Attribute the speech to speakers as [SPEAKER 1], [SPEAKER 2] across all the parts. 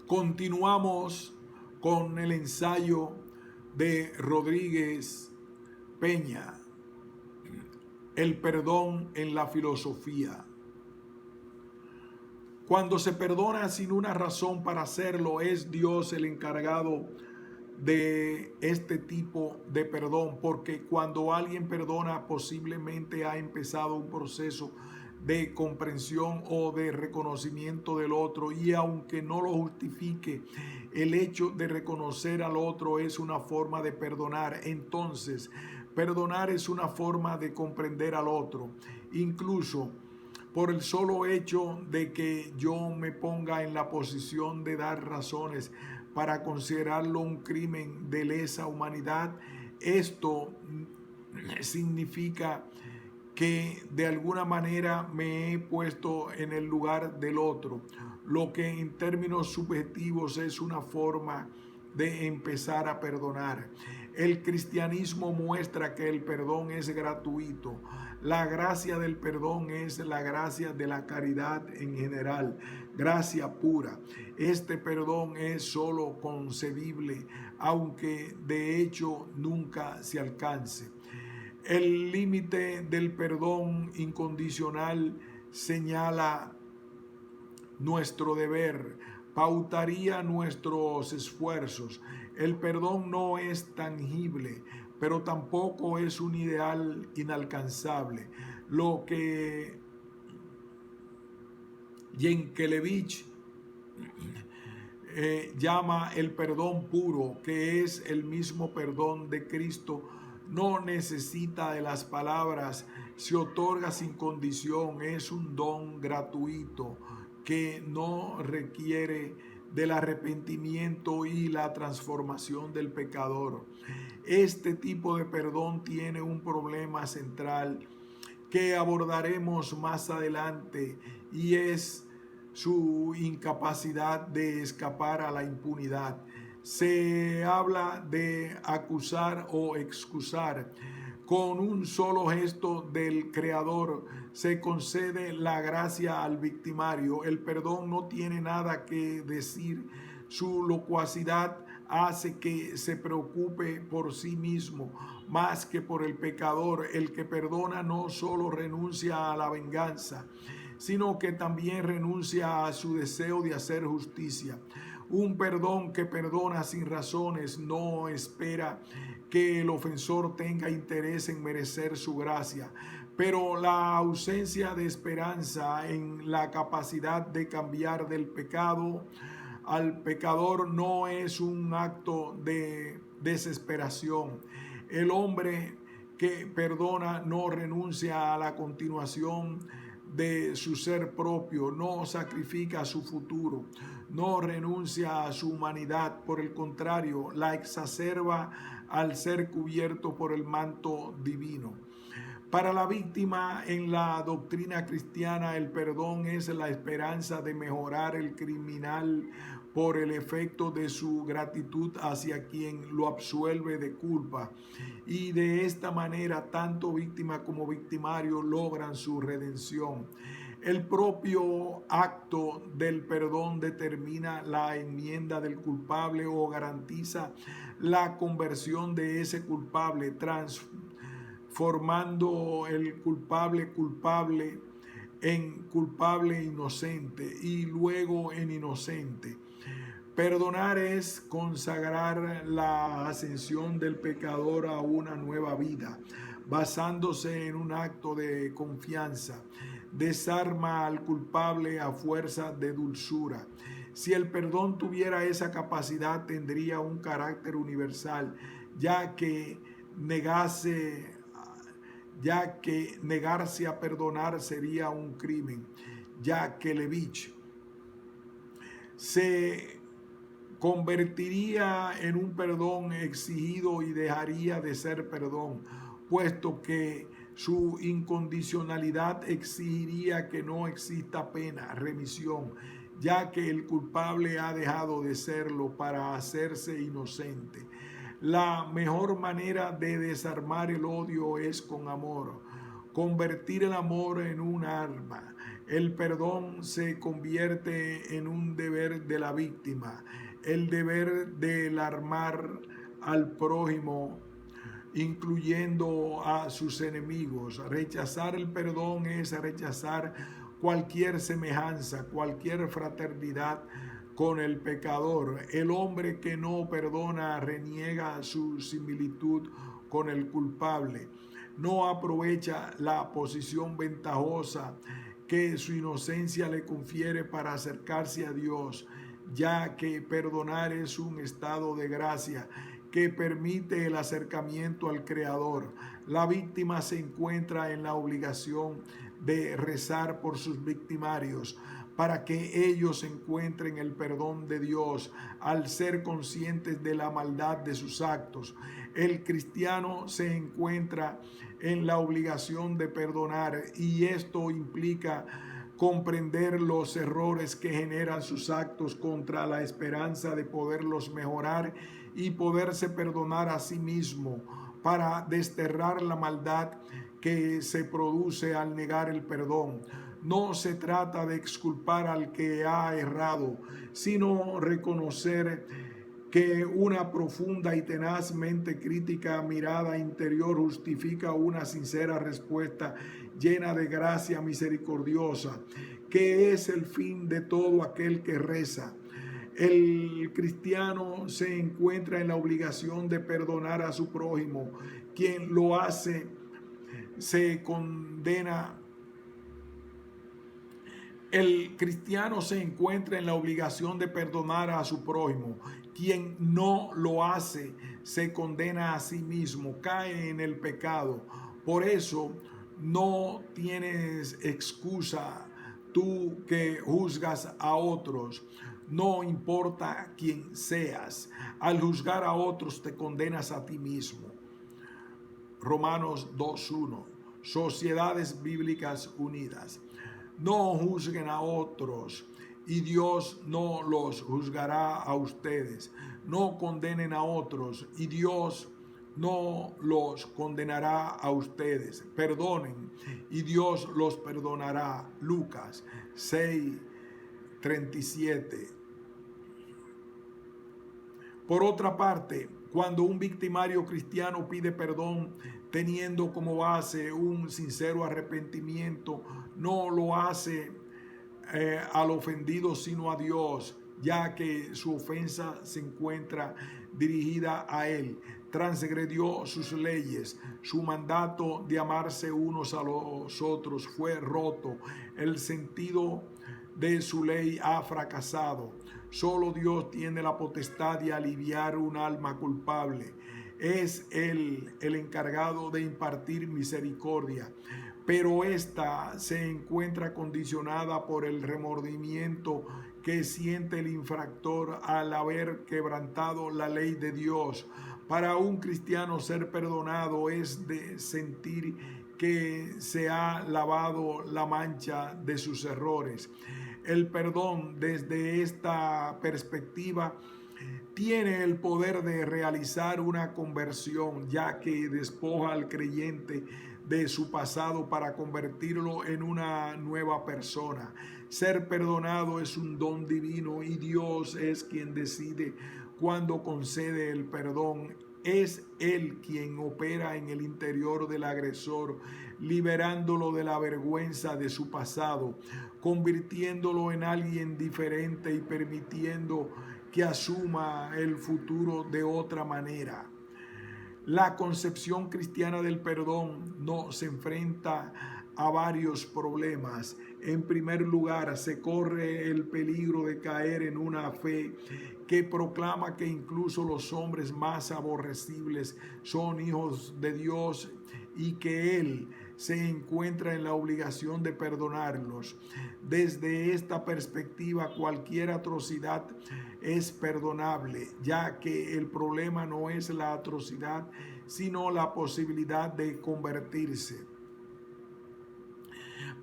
[SPEAKER 1] Continuamos con el ensayo de Rodríguez Peña, el perdón en la filosofía. Cuando se perdona sin una razón para hacerlo, es Dios el encargado de este tipo de perdón, porque cuando alguien perdona posiblemente ha empezado un proceso de comprensión o de reconocimiento del otro, y aunque no lo justifique, el hecho de reconocer al otro es una forma de perdonar. Entonces, perdonar es una forma de comprender al otro, incluso por el solo hecho de que yo me ponga en la posición de dar razones para considerarlo un crimen de lesa humanidad. Esto significa que de alguna manera me he puesto en el lugar del otro, lo que en términos subjetivos es una forma de empezar a perdonar. El cristianismo muestra que el perdón es gratuito. La gracia del perdón es la gracia de la caridad en general, gracia pura. Este perdón es solo concebible, aunque de hecho nunca se alcance. El límite del perdón incondicional señala nuestro deber, pautaría nuestros esfuerzos. El perdón no es tangible, pero tampoco es un ideal inalcanzable. Lo que Yankelevich llama el perdón puro, que es el mismo perdón de Cristo, no necesita de las palabras, se otorga sin condición, es un don gratuito que no requiere del arrepentimiento y la transformación del pecador. Este tipo de perdón tiene un problema central que abordaremos más adelante, y es su incapacidad de escapar a la impunidad. Se habla de acusar o excusar. Con un solo gesto del Creador se concede la gracia al victimario. El perdón no tiene nada que decir. Su locuacidad hace que se preocupe por sí mismo más que por el pecador. El que perdona no solo renuncia a la venganza, sino que también renuncia a su deseo de hacer justicia. Un perdón que perdona sin razones no espera que el ofensor tenga interés en merecer su gracia, pero la ausencia de esperanza en la capacidad de cambiar del pecado al pecador no es un acto de desesperación. El hombre que perdona no renuncia a la continuación de su ser propio, no sacrifica su futuro, no renuncia a su humanidad, por el contrario, la exacerba al ser cubierto por el manto divino. Para la víctima en la doctrina cristiana, el perdón es la esperanza de mejorar el criminal por el efecto de su gratitud hacia quien lo absuelve de culpa. Y de esta manera, tanto víctima como victimario logran su redención. El propio acto del perdón determina la enmienda del culpable o garantiza la conversión de ese culpable, transformando el culpable en culpable inocente y luego en inocente. Perdonar es consagrar la ascensión del pecador a una nueva vida, basándose en un acto de confianza. Desarma al culpable a fuerza de dulzura. Si el perdón tuviera esa capacidad, tendría un carácter universal, ya que negarse a perdonar sería un crimen. Yankelevich se convertiría en un perdón exigido y dejaría de ser perdón, puesto que su incondicionalidad exigiría que no exista pena, remisión, ya que el culpable ha dejado de serlo para hacerse inocente. La mejor manera de desarmar el odio es con amor. Convertir el amor en un arma El perdón se convierte en un deber de la víctima, el deber de alarmar al prójimo, incluyendo a sus enemigos. Rechazar el perdón es rechazar cualquier semejanza, cualquier fraternidad con el pecador. El hombre que no perdona reniega su similitud con el culpable. No aprovecha la posición ventajosa que su inocencia le confiere para acercarse a Dios, ya que perdonar es un estado de gracia que permite el acercamiento al Creador. La víctima se encuentra en la obligación de rezar por sus victimarios para que ellos encuentren el perdón de Dios al ser conscientes de la maldad de sus actos. El cristiano se encuentra en la obligación de perdonar, y esto implica comprender los errores que generan sus actos contra la esperanza de poderlos mejorar y poderse perdonar a sí mismo para desterrar la maldad que se produce al negar el perdón. No se trata de exculpar al que ha errado, sino reconocer que una profunda y tenazmente crítica mirada interior justifica una sincera respuesta llena de gracia misericordiosa, que es el fin de todo aquel que reza. El cristiano se encuentra en la obligación de perdonar a su prójimo. Quien lo hace se condena. El cristiano se encuentra en la obligación de perdonar a su prójimo. Quien no lo hace se condena a sí mismo, cae en el pecado. Por eso no tienes excusa tú que juzgas a otros. No importa quién seas, al juzgar a otros te condenas a ti mismo. Romanos 2:1. Sociedades Bíblicas Unidas. No juzguen a otros y Dios no los juzgará a ustedes. No condenen a otros y Dios no los condenará a ustedes. Perdonen y Dios los perdonará. Lucas 6:37. Por otra parte, cuando un victimario cristiano pide perdón teniendo como base un sincero arrepentimiento, no lo hace al ofendido sino a Dios, ya que su ofensa se encuentra dirigida a él. Transgredió sus leyes, su mandato de amarse unos a los otros fue roto, el sentido de su ley ha fracasado. Solo Dios tiene la potestad de aliviar un alma culpable. Es Él el encargado de impartir misericordia, pero esta se encuentra condicionada por el remordimiento que siente el infractor al haber quebrantado la ley de Dios. Para un cristiano ser perdonado es de sentir que se ha lavado la mancha de sus errores. El perdón desde esta perspectiva tiene el poder de realizar una conversión, ya que despoja al creyente de su pasado para convertirlo en una nueva persona. Ser perdonado es un don divino y Dios es quien decide cuándo concede el perdón. Es Él quien opera en el interior del agresor, liberándolo de la vergüenza de su pasado, convirtiéndolo en alguien diferente y permitiendo que asuma el futuro de otra manera. La concepción cristiana del perdón nos enfrenta a varios problemas. En primer lugar, se corre el peligro de caer en una fe que proclama que incluso los hombres más aborrecibles son hijos de Dios y que Él se encuentra en la obligación de perdonarlos. Desde esta perspectiva, cualquier atrocidad es perdonable, ya que el problema no es la atrocidad, sino la posibilidad de convertirse.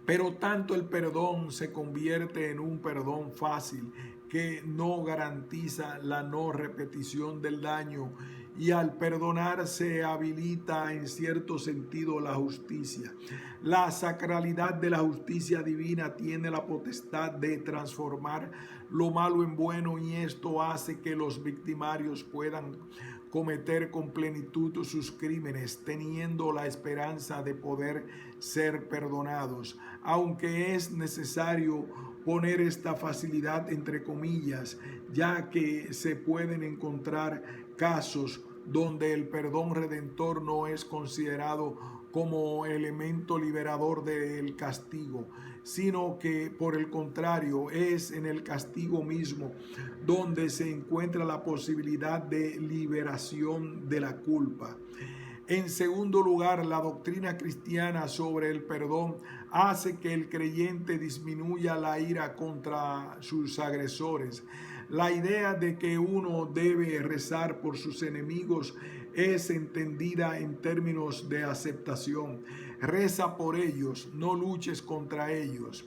[SPEAKER 1] Pero tanto el perdón se convierte en un perdón fácil que no garantiza la no repetición del daño, y al perdonar se habilita en cierto sentido la justicia. La sacralidad de la justicia divina tiene la potestad de transformar lo malo en bueno, y esto hace que los victimarios puedan cometer con plenitud sus crímenes, teniendo la esperanza de poder ser perdonados. Aunque es necesario poner esta facilidad entre comillas, ya que se pueden encontrar casos donde el perdón redentor no es considerado como elemento liberador del castigo, sino que por el contrario es en el castigo mismo donde se encuentra la posibilidad de liberación de la culpa. En segundo lugar, la doctrina cristiana sobre el perdón hace que el creyente disminuya la ira contra sus agresores. La idea de que uno debe rezar por sus enemigos es entendida en términos de aceptación. Reza por ellos, no luches contra ellos.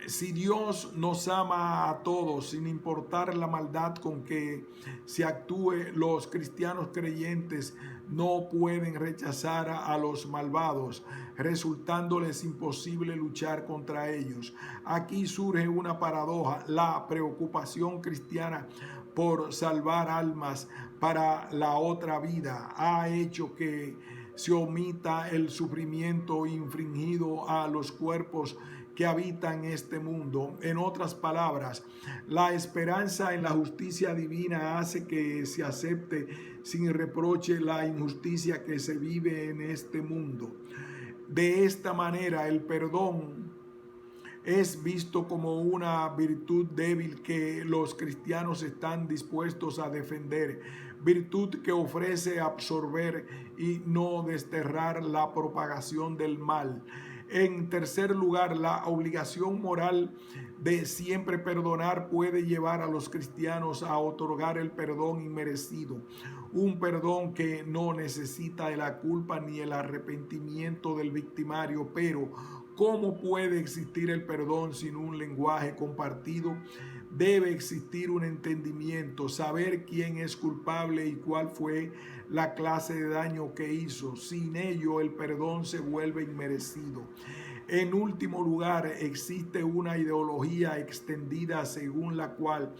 [SPEAKER 1] Si Dios nos ama a todos, sin importar la maldad con que se actúe, los cristianos creyentes no pueden rechazar a los malvados, resultándoles imposible luchar contra ellos. Aquí surge una paradoja. La preocupación cristiana por salvar almas para la otra vida ha hecho que se omita el sufrimiento infringido a los cuerpos que habitan este mundo. En otras palabras, la esperanza en la justicia divina hace que se acepte sin reproche la injusticia que se vive en este mundo. De esta manera, el perdón es visto como una virtud débil que los cristianos están dispuestos a defender, virtud que ofrece absorber y no desterrar la propagación del mal. En tercer lugar, la obligación moral de siempre perdonar puede llevar a los cristianos a otorgar el perdón inmerecido, un perdón que no necesita de la culpa ni el arrepentimiento del victimario. Pero ¿cómo puede existir el perdón sin un lenguaje compartido? Debe existir un entendimiento, saber quién es culpable y cuál fue la clase de daño que hizo. Sin ello, el perdón se vuelve inmerecido. En último lugar, existe una ideología extendida según la cual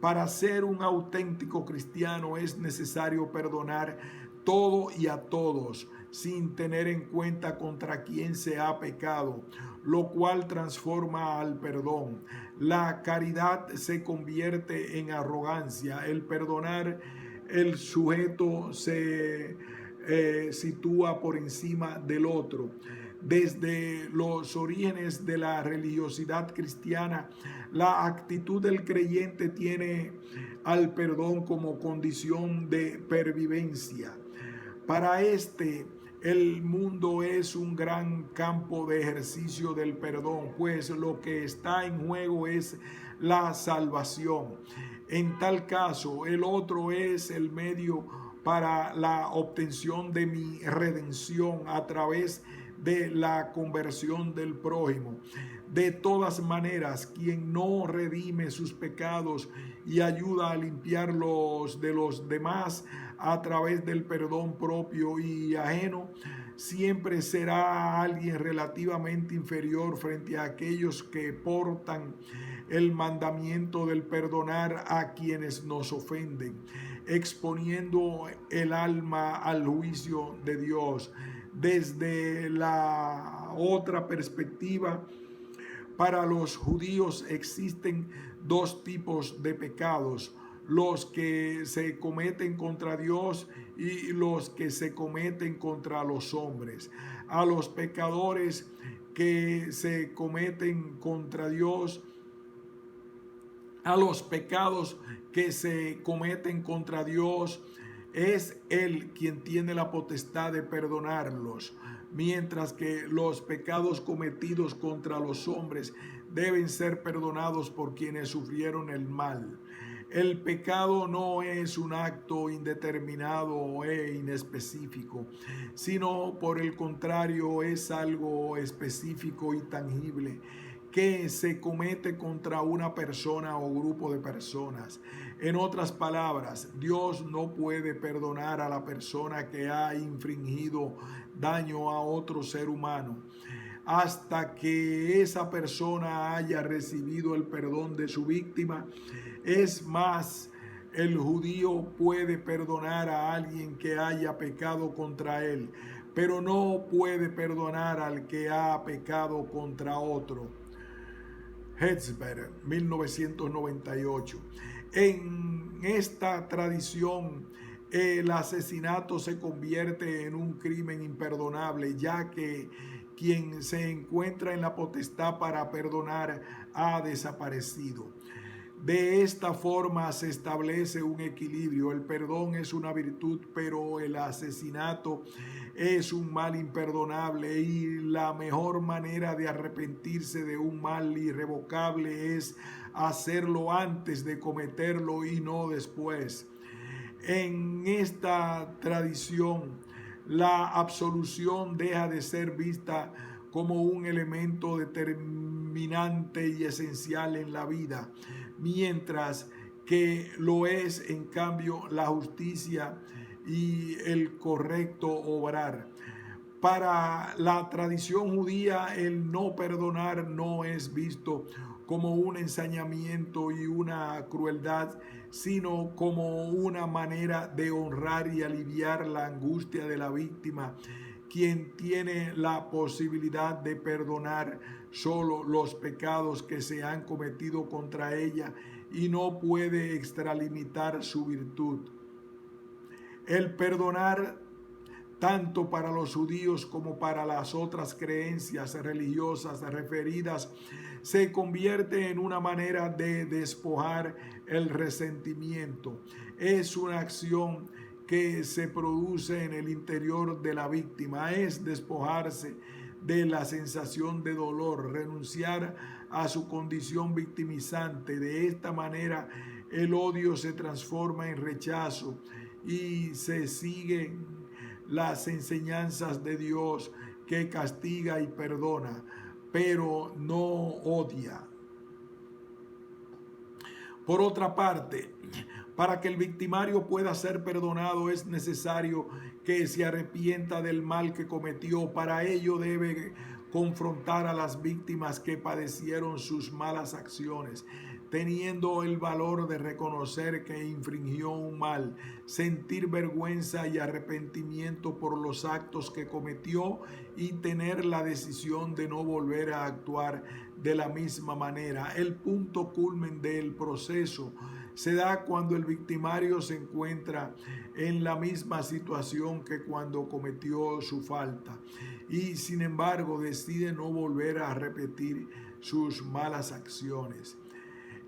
[SPEAKER 1] para ser un auténtico cristiano es necesario perdonar todo y a todos, sin tener en cuenta contra quién se ha pecado, lo cual transforma al perdón. La caridad se convierte en arrogancia. El perdonar, el sujeto se sitúa por encima del otro. Desde los orígenes de la religiosidad cristiana, la actitud del creyente tiene al perdón como condición de pervivencia. Para el mundo es un gran campo de ejercicio del perdón, pues lo que está en juego es la salvación. En tal caso, el otro es el medio para la obtención de mi redención a través de la conversión del prójimo. De todas maneras, quien no redime sus pecados y ayuda a limpiarlos de los demás a través del perdón propio y ajeno, siempre será alguien relativamente inferior frente a aquellos que portan el mandamiento del perdonar a quienes nos ofenden, exponiendo el alma al juicio de Dios. Desde la otra perspectiva, para los judíos existen dos tipos de pecados: los que se cometen contra Dios y los que se cometen contra los hombres. A los pecadores que se cometen contra Dios, a los pecados que se cometen contra Dios, es Él quien tiene la potestad de perdonarlos, mientras que los pecados cometidos contra los hombres deben ser perdonados por quienes sufrieron el mal. El pecado no es un acto indeterminado e inespecífico, sino por el contrario es algo específico y tangible que se comete contra una persona o grupo de personas. En otras palabras, Dios no puede perdonar a la persona que ha infringido daño a otro ser humano hasta que esa persona haya recibido el perdón de su víctima. Es más, el judío puede perdonar a alguien que haya pecado contra él, pero no puede perdonar al que ha pecado contra otro. Herzberg, 1998. En esta tradición, el asesinato se convierte en un crimen imperdonable, ya que quien se encuentra en la potestad para perdonar ha desaparecido. De esta forma se establece un equilibrio. El perdón es una virtud, pero el asesinato es un mal imperdonable, y la mejor manera de arrepentirse de un mal irrevocable es hacerlo antes de cometerlo y no después. En esta tradición, la absolución deja de ser vista como un elemento determinante y esencial en la vida, mientras que lo es, en cambio, la justicia y el correcto obrar. Para la tradición judía, el no perdonar no es visto como un ensañamiento y una crueldad, sino como una manera de honrar y aliviar la angustia de la víctima, quien tiene la posibilidad de perdonar solo los pecados que se han cometido contra ella y no puede extralimitar su virtud. El perdonar, tanto para los judíos como para las otras creencias religiosas referidas, se convierte en una manera de despojar el resentimiento. Es una acción que se produce en el interior de la víctima, es despojarse de la sensación de dolor, renunciar a su condición victimizante. De esta manera, el odio se transforma en rechazo y se siguen las enseñanzas de Dios, que castiga y perdona, pero no odia. Por otra parte, para que el victimario pueda ser perdonado es necesario que se arrepienta del mal que cometió. Para ello debe confrontar a las víctimas que padecieron sus malas acciones, teniendo el valor de reconocer que infringió un mal, sentir vergüenza y arrepentimiento por los actos que cometió y tener la decisión de no volver a actuar de la misma manera. El punto culmen del proceso se da cuando el victimario se encuentra en la misma situación que cuando cometió su falta y, sin embargo, decide no volver a repetir sus malas acciones.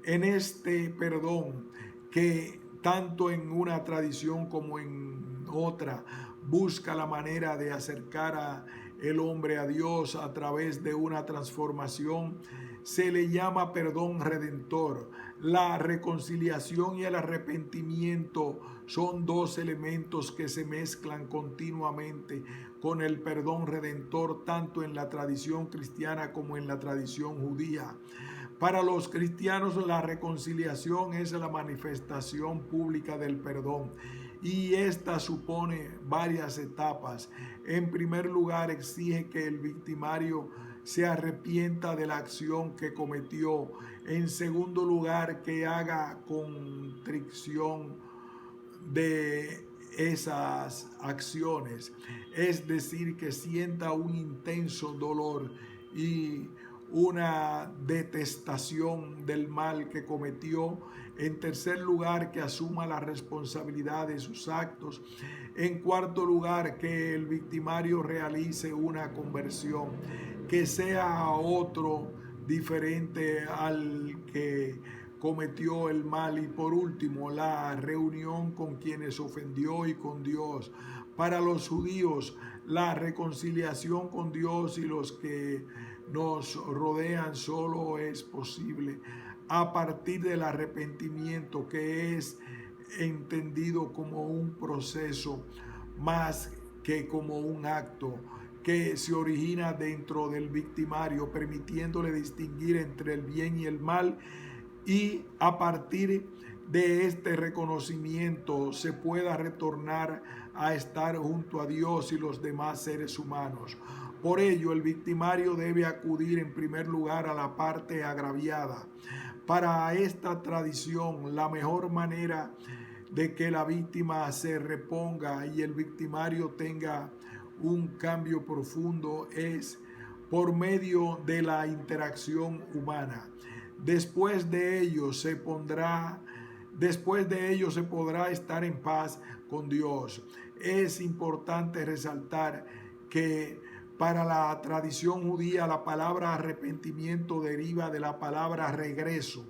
[SPEAKER 1] En este perdón, que tanto en una tradición como en otra busca la manera de acercar a el hombre a Dios a través de una transformación, se le llama perdón redentor. La reconciliación y el arrepentimiento son dos elementos que se mezclan continuamente con el perdón redentor, tanto en la tradición cristiana como en la tradición judía. Para los cristianos, la reconciliación es la manifestación pública del perdón, y esta supone varias etapas. En primer lugar, exige que el victimario se arrepienta de la acción que cometió. En segundo lugar, que haga contrición de esas acciones, es decir, que sienta un intenso dolor y una detestación del mal que cometió. En tercer lugar, que asuma la responsabilidad de sus actos. En cuarto lugar, que el victimario realice una conversión, que sea otro diferente al que cometió el mal. Y por último, la reunión con quienes ofendió y con Dios. Para los judíos, la reconciliación con Dios y los que nos rodean solo es posible a partir del arrepentimiento, que es entendido como un proceso más que como un acto que se origina dentro del victimario, permitiéndole distinguir entre el bien y el mal, y a partir de este reconocimiento se pueda retornar a estar junto a Dios y los demás seres humanos. Por ello, el victimario debe acudir en primer lugar a la parte agraviada. Para esta tradición, la mejor manera de que la víctima se reponga y el victimario tenga un cambio profundo es por medio de la interacción humana. Después de ello se podrá estar en paz con Dios. Es importante resaltar que para la tradición judía la palabra arrepentimiento deriva de la palabra regreso.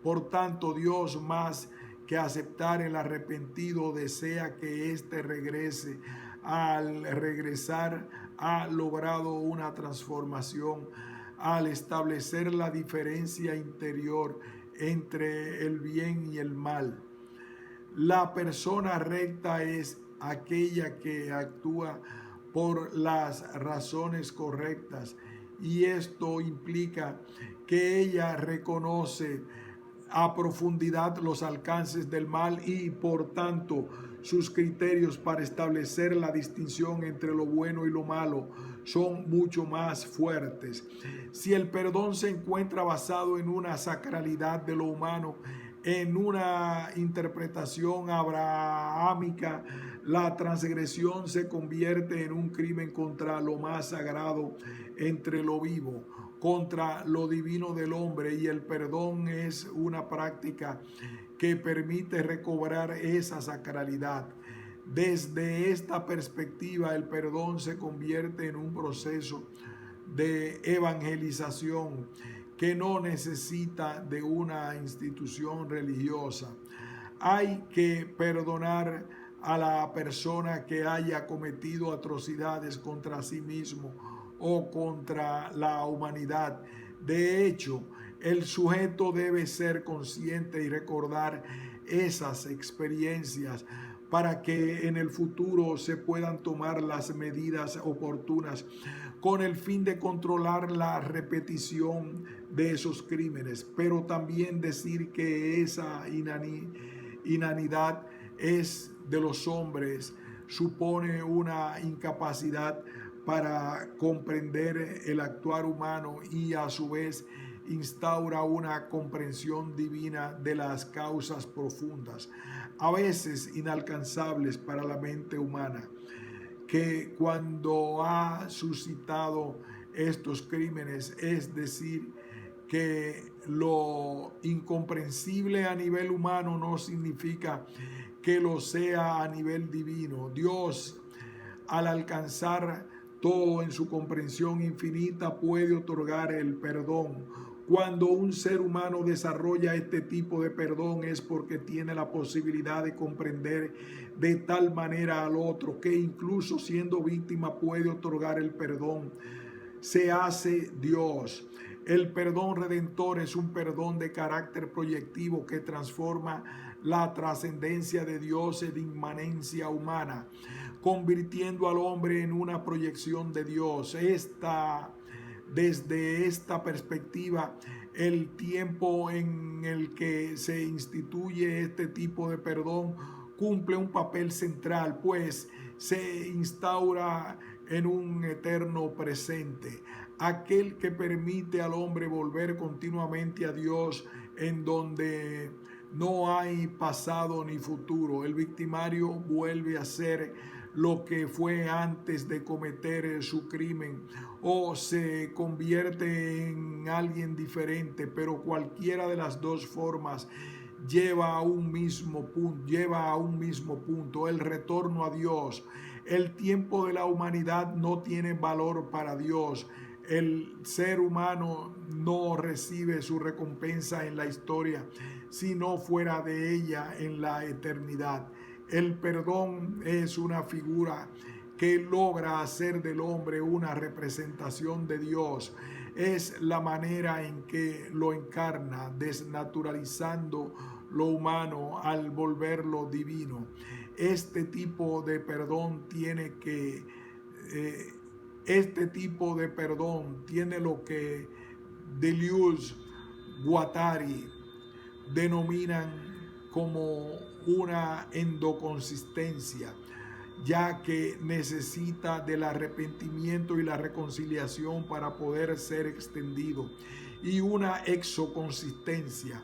[SPEAKER 1] Por tanto, Dios, más que aceptar el arrepentido, desea que éste regrese. Al regresar ha logrado una transformación al establecer la diferencia interior entre el bien y el mal. La persona recta es aquella que actúa por las razones correctas, y esto implica que ella reconoce a profundidad los alcances del mal y por tanto sus criterios para establecer la distinción entre lo bueno y lo malo son mucho más fuertes. Si el perdón se encuentra basado en una sacralidad de lo humano, en una interpretación abrahámica, la transgresión se convierte en un crimen contra lo más sagrado entre lo vivo, contra lo divino del hombre, y el perdón es una práctica que permite recobrar esa sacralidad. Desde esta perspectiva, el perdón se convierte en un proceso de evangelización que no necesita de una institución religiosa. Hay que perdonar a la persona que haya cometido atrocidades contra sí mismo o contra la humanidad. De hecho, el sujeto debe ser consciente y recordar esas experiencias para que en el futuro se puedan tomar las medidas oportunas con el fin de controlar la repetición de esos crímenes, pero también decir que esa inanidad es de los hombres supone una incapacidad para comprender el actuar humano y a su vez instaura una comprensión divina de las causas profundas, a veces inalcanzables para la mente humana, que cuando ha suscitado estos crímenes, es decir, que lo incomprensible a nivel humano no significa que lo sea a nivel divino. Dios, al alcanzar todo en su comprensión infinita, puede otorgar el perdón. Cuando un ser humano desarrolla este tipo de perdón es porque tiene la posibilidad de comprender de tal manera al otro que incluso siendo víctima puede otorgar el perdón. Se hace Dios. El perdón redentor es un perdón de carácter proyectivo que transforma la trascendencia de Dios en inmanencia humana, convirtiendo al hombre en una proyección de Dios. Desde esta perspectiva, el tiempo en el que se instituye este tipo de perdón cumple un papel central, pues se instaura en un eterno presente, aquel que permite al hombre volver continuamente a Dios, en donde no hay pasado ni futuro. El victimario vuelve a ser lo que fue antes de cometer su crimen o se convierte en alguien diferente, pero cualquiera de las dos formas lleva a un mismo punto, el retorno a Dios. El tiempo de la humanidad no tiene valor para Dios. El ser humano no recibe su recompensa en la historia, sino fuera de ella en la eternidad. El perdón es una figura que logra hacer del hombre una representación de Dios. Es la manera en que lo encarna, desnaturalizando lo humano al volverlo divino. Este tipo de perdón tiene que Este tipo de perdón tiene lo que Deleuze Guattari denominan como una endoconsistencia, ya que necesita del arrepentimiento y la reconciliación para poder ser extendido, y una exoconsistencia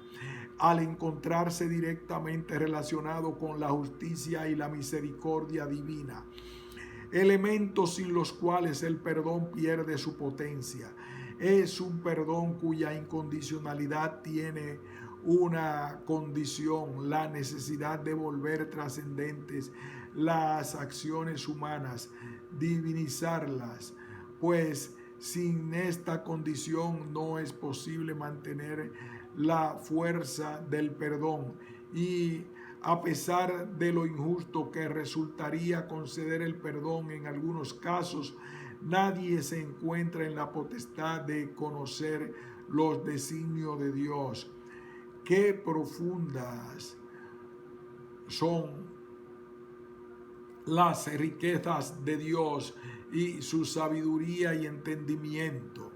[SPEAKER 1] al encontrarse directamente relacionado con la justicia y la misericordia divina, elementos sin los cuales el perdón pierde su potencia. Es un perdón cuya incondicionalidad tiene una condición, la necesidad de volver trascendentes las acciones humanas, divinizarlas, pues sin esta condición no es posible mantener la fuerza del perdón, y a pesar de lo injusto que resultaría conceder el perdón en algunos casos, nadie se encuentra en la potestad de conocer los designios de Dios. Qué profundas son las riquezas de Dios y su sabiduría y entendimiento.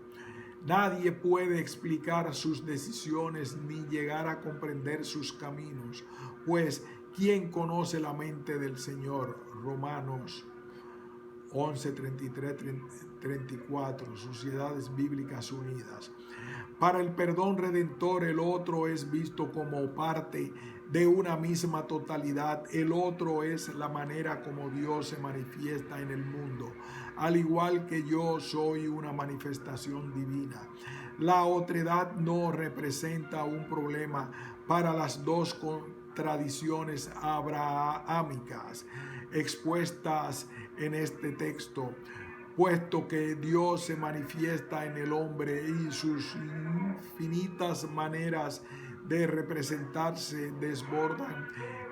[SPEAKER 1] Nadie puede explicar sus decisiones ni llegar a comprender sus caminos, pues ¿quién conoce la mente del Señor? Romanos 11, 33, 34, Sociedades Bíblicas Unidas. Para el perdón redentor, el otro es visto como parte de una misma totalidad. El otro es la manera como Dios se manifiesta en el mundo, al igual que yo soy una manifestación divina. La otredad no representa un problema para las dos contradicciones abrahámicas expuestas en este texto, puesto que Dios se manifiesta en el hombre y sus infinitas maneras de representarse desbordan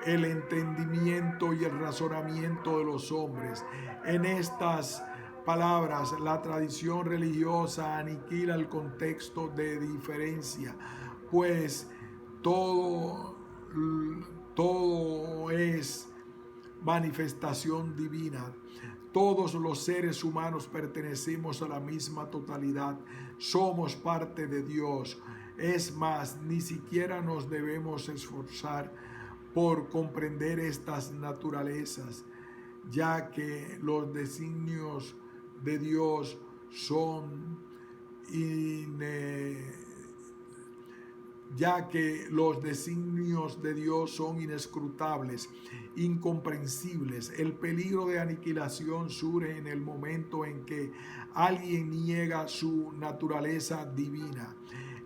[SPEAKER 1] el entendimiento y el razonamiento de los hombres. En estas palabras, la tradición religiosa aniquila el contexto de diferencia, pues todo es manifestación divina. Todos los seres humanos pertenecemos a la misma totalidad, somos parte de Dios. Es más, ni siquiera nos debemos esforzar por comprender estas naturalezas, ya que los designios de Dios son inescrutables, incomprensibles. El peligro de aniquilación surge en el momento en que alguien niega su naturaleza divina.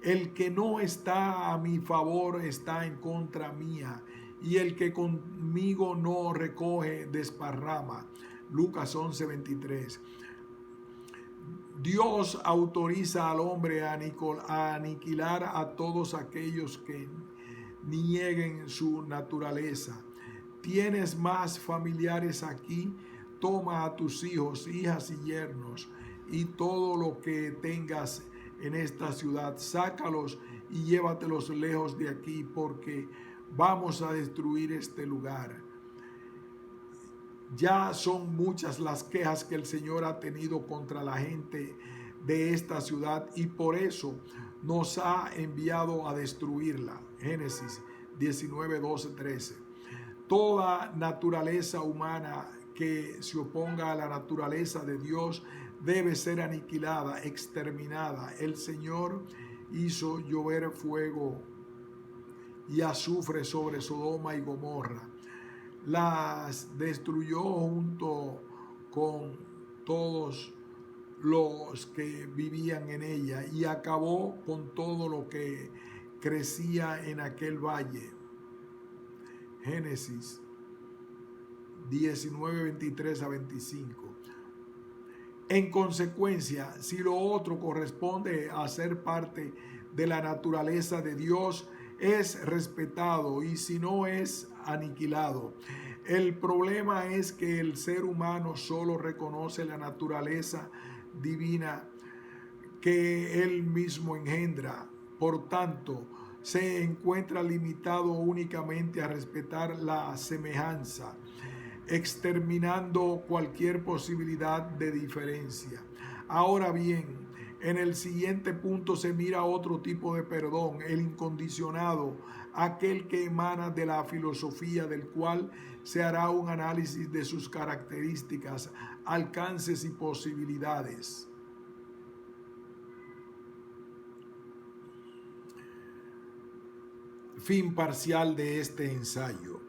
[SPEAKER 1] El que no está a mi favor está en contra mía, y el que conmigo no recoge desparrama. Lucas 11:23. Dios autoriza al hombre a aniquilar a todos aquellos que nieguen su naturaleza. ¿Tienes más familiares aquí? Toma a tus hijos, hijas y yernos y todo lo que tengas en esta ciudad, sácalos y llévatelos lejos de aquí, porque vamos a destruir este lugar. Ya son muchas las quejas que el Señor ha tenido contra la gente de esta ciudad, y por eso nos ha enviado a destruirla. Génesis 19, 12, 13. Toda naturaleza humana que se oponga a la naturaleza de Dios debe ser aniquilada, exterminada. El Señor hizo llover fuego y azufre sobre Sodoma y Gomorra. Las destruyó junto con todos los que vivían en ella, y acabó con todo lo que crecía en aquel valle. Génesis 19, 23 a 25. En consecuencia, si lo otro corresponde a ser parte de la naturaleza de Dios, es respetado, y si no, es aniquilado. El problema es que el ser humano solo reconoce la naturaleza divina que él mismo engendra. Por tanto, se encuentra limitado únicamente a respetar la semejanza, exterminando cualquier posibilidad de diferencia. Ahora bien, en el siguiente punto se mira otro tipo de perdón, el incondicionado, aquel que emana de la filosofía, del cual se hará un análisis de sus características, alcances y posibilidades. Fin parcial de este ensayo.